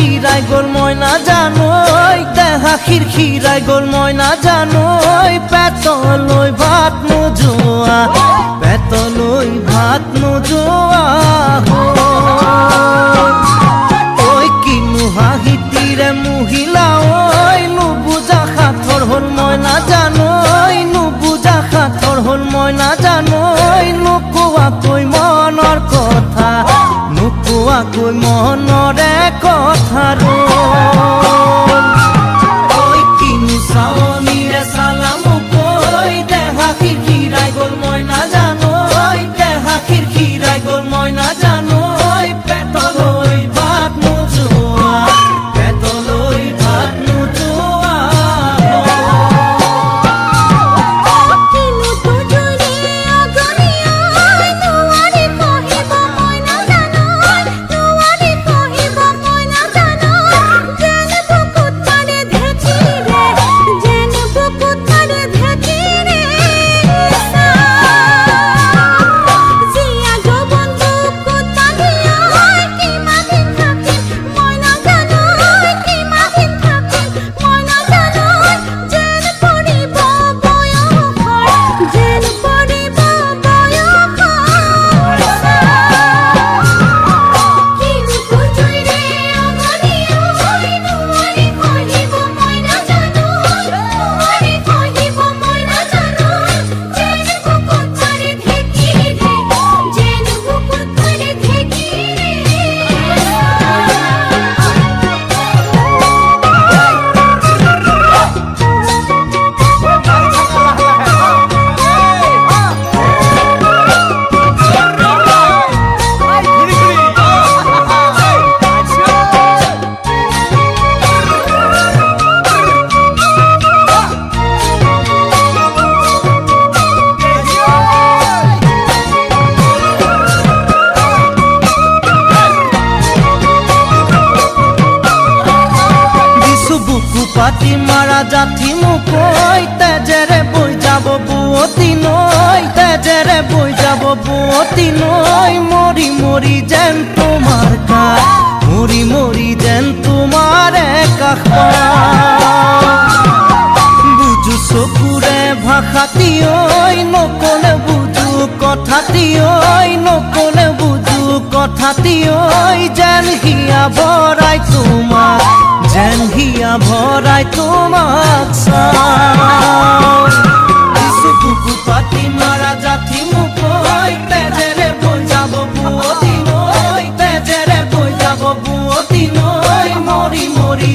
খিরখিরাই গোল ময়না জানোই দেহা খিরখিরাই গোল ময়না জানোই পেতলই ভাত নোজোয়া পেতলই ভাত নোজোয়া ওই কিনু হাহিতিরে মহিলা ওই নুবুজা খাথর হল ময়না জানোই নুবুজা খাথর হল ময়না জানোই নুকুয়া কই মনৰ কথা নুকুয়া কই মনৰে কথা ওই কিনু চাৱনীৰে চালাম কই দেহা খিৰখিৰাই গল ময়না জানোই দেহা খিৰখিৰাই গল ময়না জানোই পেটলৈ ভাত নোজোৱা পেটলৈ ভাত নোজোৱা পাতি মারা জাতি মুকই তেজেরে বই যাব বুয়তি নই তেজেরে বই যাব বুয়তি নই মরি মরি যেন তোমার কাষ মরি মরি যেন তোমার কাষ বুঝু চকুরে ভাষাতি ঐ নকলে বুঝু কথাতি ঐ নকলে বুঝু কথাতি ঐ যেন হিয়া ভৰাই তোমাক যেন হিয়া ভৰাই তোমাক চাওঁ কিছু বুকু পাতি মাৰা জাতি মুকই তেজেৰে বৈ যাব বুয়তি নৈ তেজেৰে বৈ যাব বুয়তি নৈ মৰি মৰি